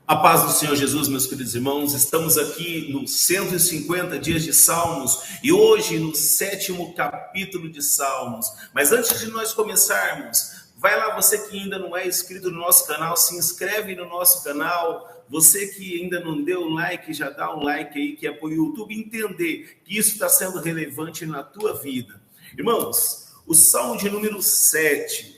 A paz do Senhor Jesus, meus queridos irmãos, estamos aqui no 150 dias de Salmos e hoje no 7º capítulo de Salmos. Mas antes de nós começarmos, vai lá, você que ainda não é inscrito no nosso canal, se inscreve no nosso canal. Você que ainda não deu um like, já dá um like aí, que é para o YouTube entender que isso está sendo relevante na tua vida. Irmãos, o Salmo de número 7...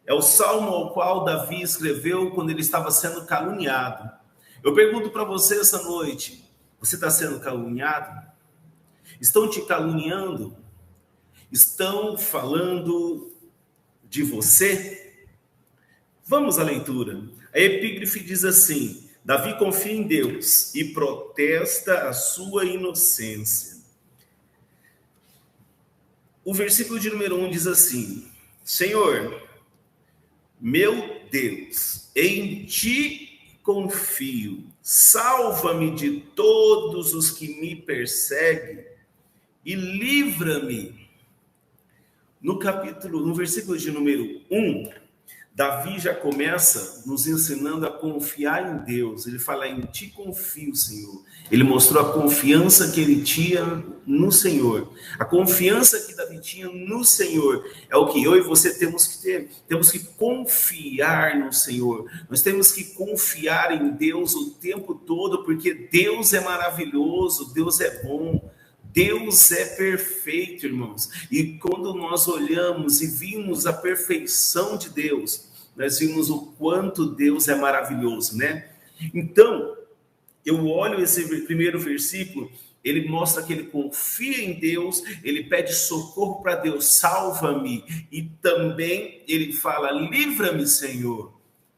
é o salmo ao qual Davi escreveu quando ele estava sendo caluniado. Eu pergunto para você essa noite, você está sendo caluniado? Estão te caluniando? Estão falando de você? Vamos à leitura. A epígrafe diz assim: Davi confia em Deus e protesta a sua inocência. O versículo de número 1 diz assim: Senhor, meu Deus, em ti confio, salva-me de todos os que me perseguem e livra-me. No versículo de número 1, Davi já começa nos ensinando a confiar em Deus. Ele fala: em ti confio, Senhor. Ele mostrou a confiança que ele tinha no Senhor. A confiança que Davi tinha no Senhor é o que eu e você temos que ter. Temos que confiar no Senhor. Nós temos que confiar em Deus o tempo todo, porque Deus é maravilhoso, Deus é bom. Deus é perfeito, irmãos. E quando nós olhamos e vimos a perfeição de Deus, nós vimos o quanto Deus é maravilhoso, né? Então, eu olho esse primeiro versículo, ele mostra que ele confia em Deus, ele pede socorro para Deus, salva-me. E também ele fala: livra-me, Senhor.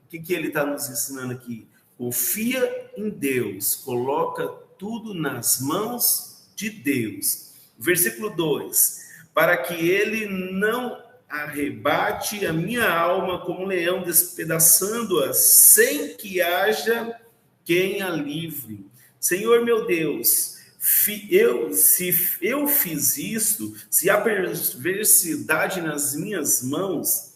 O que ele está nos ensinando aqui? Confia em Deus, coloca tudo nas mãos de Deus. Versículo 2: para que ele não arrebate a minha alma como um leão, despedaçando-a sem que haja quem a livre. Senhor meu Deus, se eu fiz isto, se há perversidade nas minhas mãos,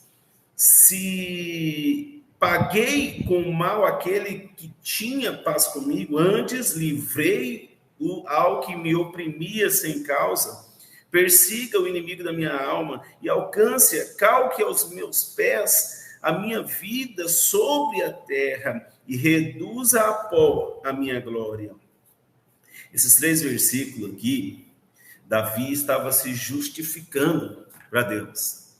se paguei com mal aquele que tinha paz comigo, antes livrei ao que me oprimia sem causa, persiga o inimigo da minha alma e alcance, calque aos meus pés a minha vida sobre a terra e reduza a pó a minha glória. Esses 3 versículos aqui, Davi estava se justificando para Deus.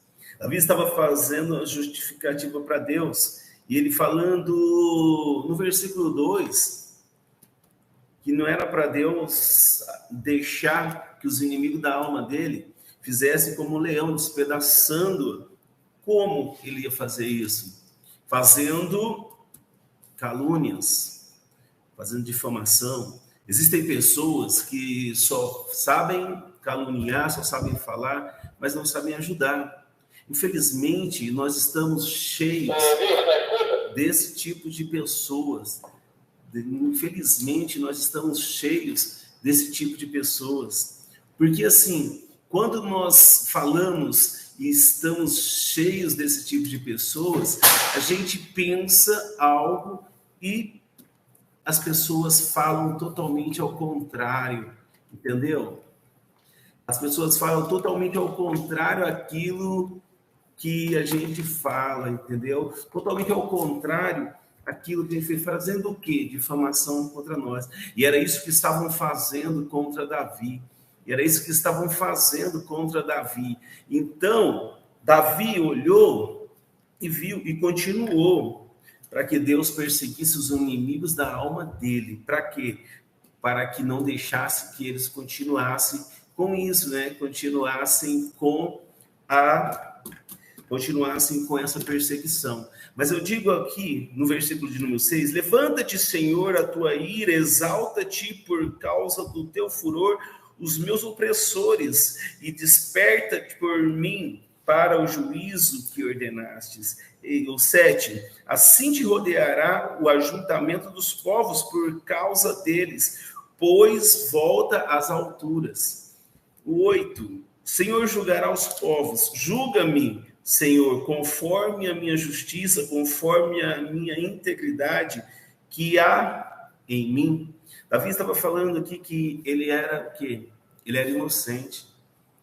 Davi estava fazendo a justificativa para Deus. E ele falando no versículo 2, que não era para Deus deixar que os inimigos da alma dele fizessem como um leão, despedaçando. Como ele ia fazer isso? Fazendo calúnias, fazendo difamação. Existem pessoas que só sabem caluniar, só sabem falar, mas não sabem ajudar. Infelizmente, nós estamos cheios desse tipo de pessoas. Infelizmente, nós estamos cheios desse tipo de pessoas. Porque, assim, quando nós falamos e estamos cheios desse tipo de pessoas, a gente pensa algo e as pessoas falam totalmente ao contrário, entendeu? As pessoas falam totalmente ao contrário aquilo que a gente fala, entendeu? Totalmente ao contrário aquilo que ele fez, fazendo o quê? Difamação contra nós. E era isso que estavam fazendo contra Davi. E era isso que estavam fazendo contra Davi. Então, Davi olhou e viu e continuou para que Deus perseguisse os inimigos da alma dele. Para quê? Para que não deixasse que eles continuassem com isso, né? Continuassem com essa perseguição. Mas eu digo aqui, no versículo de número 6, levanta-te, Senhor, a tua ira, exalta-te por causa do teu furor os meus opressores, e desperta-te por mim para o juízo que ordenastes. E o 7, assim te rodeará o ajuntamento dos povos por causa deles, pois volta às alturas. O 8, Senhor julgará os povos, julga-me, Senhor, conforme a minha justiça, conforme a minha integridade, que há em mim. Davi estava falando aqui que ele era o quê? Ele era inocente,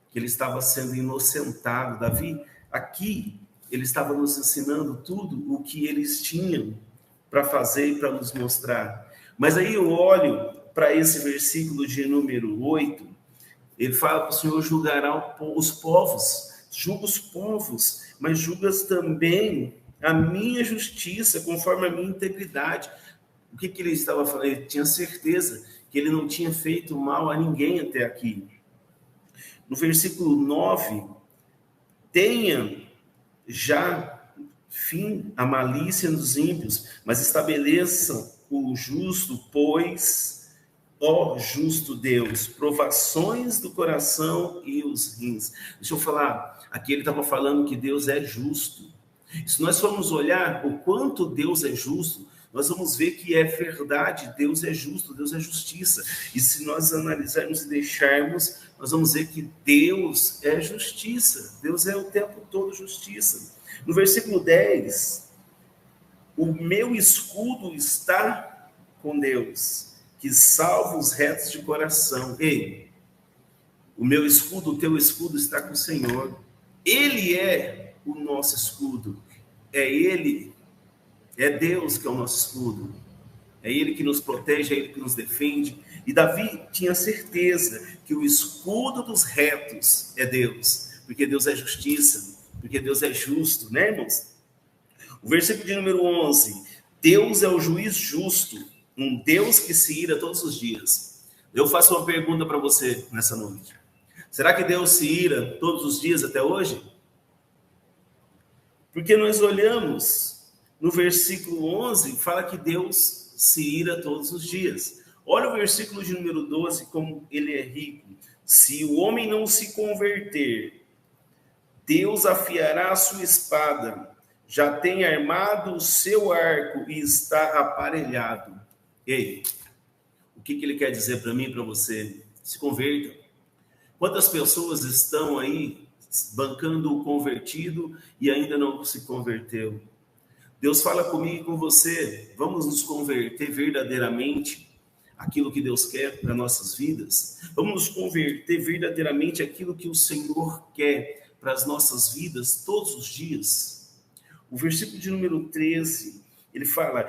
que ele estava sendo inocentado. Davi, aqui, ele estava nos ensinando tudo o que eles tinham para fazer e para nos mostrar. Mas aí eu olho para esse versículo de número 8, ele fala que o Senhor julgará os povos, julga os povos, mas julgas também a minha justiça, conforme a minha integridade. O que ele estava falando? Ele tinha certeza que ele não tinha feito mal a ninguém até aqui. No versículo 9, tenha já fim a malícia dos ímpios, mas estabeleçam o justo, pois, ó justo Deus, provações do coração e os rins. Deixa eu falar, aqui ele estava falando que Deus é justo. Se nós formos olhar o quanto Deus é justo, nós vamos ver que é verdade, Deus é justo, Deus é justiça. E se nós analisarmos e deixarmos, nós vamos ver que Deus é justiça. Deus é o tempo todo justiça. No versículo 10, o meu escudo está com Deus, que salva os retos de coração. Ei, o meu escudo, o teu escudo está com o Senhor. Ele é o nosso escudo. É Ele, é Deus que é o nosso escudo. É Ele que nos protege, é Ele que nos defende. E Davi tinha certeza que o escudo dos retos é Deus, porque Deus é justiça, porque Deus é justo, né, irmãos? O versículo de número 11, Deus é o juiz justo, um Deus que se ira todos os dias. Eu faço uma pergunta para você nessa noite. Será que Deus se ira todos os dias até hoje? Porque nós olhamos no versículo 11, fala que Deus se ira todos os dias. Olha o versículo de número 12, como ele é rico. Se o homem não se converter, Deus afiará a sua espada, já tem armado o seu arco e está aparelhado. Ei, o que ele quer dizer para mim e para você? Se converta. Quantas pessoas estão aí bancando o convertido e ainda não se converteu? Deus fala comigo e com você, vamos nos converter verdadeiramente aquilo que Deus quer para nossas vidas? Vamos nos converter verdadeiramente aquilo que o Senhor quer para as nossas vidas todos os dias? O versículo de número 13, ele fala,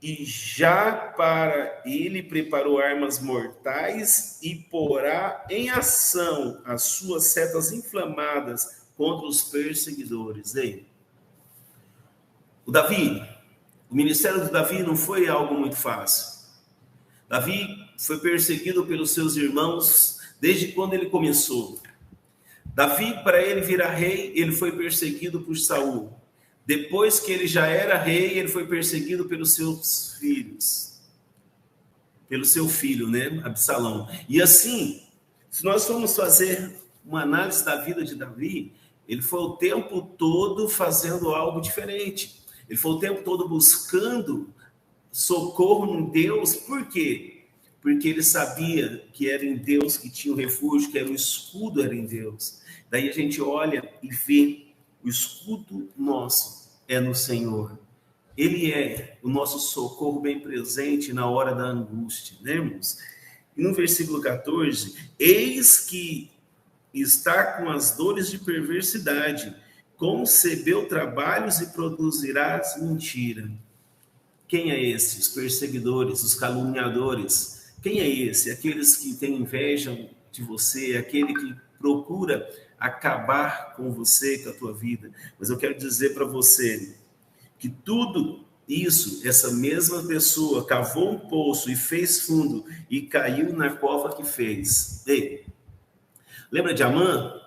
e já para ele preparou armas mortais e porá em ação as suas setas inflamadas contra os perseguidores. Ei, o ministério de Davi não foi algo muito fácil. Davi foi perseguido pelos seus irmãos desde quando ele começou. Davi, para ele virar rei, ele foi perseguido por Saul. Depois que ele já era rei, ele foi perseguido pelos seus filhos. Pelo seu filho, né? Absalão. E assim, se nós formos fazer uma análise da vida de Davi, ele foi o tempo todo fazendo algo diferente. Ele foi o tempo todo buscando socorro em Deus. Por quê? Porque ele sabia que era em Deus que tinha o refúgio, que era o escudo, era em Deus. Daí a gente olha e vê, o escudo nosso é no Senhor. Ele é o nosso socorro bem presente na hora da angústia, né, irmãos? E no versículo 14, eis que está com as dores de perversidade, concebeu trabalhos e produzirás mentira. Quem é esse? Os perseguidores, os caluniadores. Quem é esse? Aqueles que têm inveja de você, aquele que procura acabar com você, com a tua vida. Mas eu quero dizer para você que tudo isso, essa mesma pessoa cavou um poço e fez fundo e caiu na cova que fez. Ei, lembra de Amã?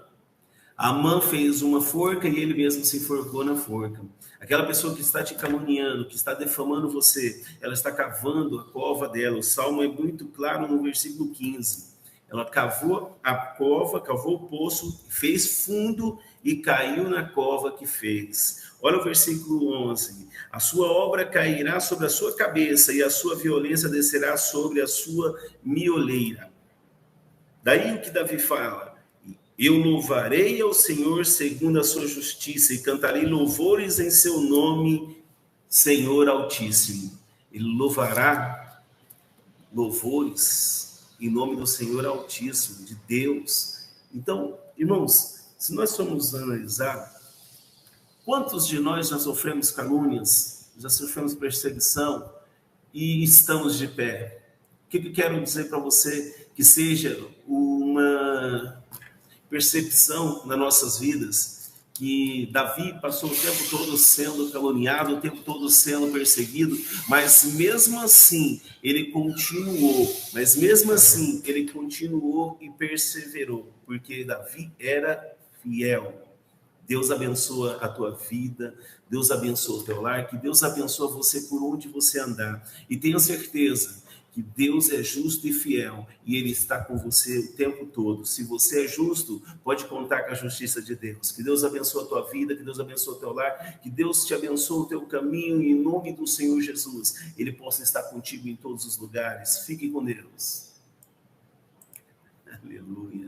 Amã fez uma forca e ele mesmo se enforcou na forca. Aquela pessoa que está te caluniando, que está defamando você, ela está cavando a cova dela. O Salmo é muito claro no versículo 15. Ela cavou a cova, cavou o poço, fez fundo e caiu na cova que fez. Olha o versículo 11. A sua obra cairá sobre a sua cabeça e a sua violência descerá sobre a sua mioleira. Daí o que Davi fala? Eu louvarei ao Senhor segundo a sua justiça e cantarei louvores em seu nome, Senhor Altíssimo. ele louvará louvores em nome do Senhor Altíssimo, de Deus. Então, irmãos, se nós formos analisar, quantos de nós já sofremos calúnias, já sofremos perseguição e estamos de pé? O que eu quero dizer para você? Que seja uma percepção nas nossas vidas, que Davi passou o tempo todo sendo caluniado, o tempo todo sendo perseguido, mas mesmo assim ele continuou, e perseverou, porque Davi era fiel. Deus abençoa a tua vida, Deus abençoa o teu lar, que Deus abençoa você por onde você andar. E tenha certeza que Deus é justo e fiel, e Ele está com você o tempo todo. Se você é justo, pode contar com a justiça de Deus. Que Deus abençoe a tua vida, que Deus abençoe o teu lar, que Deus te abençoe o teu caminho, e em nome do Senhor Jesus, Ele possa estar contigo em todos os lugares. Fique com Deus. Aleluia.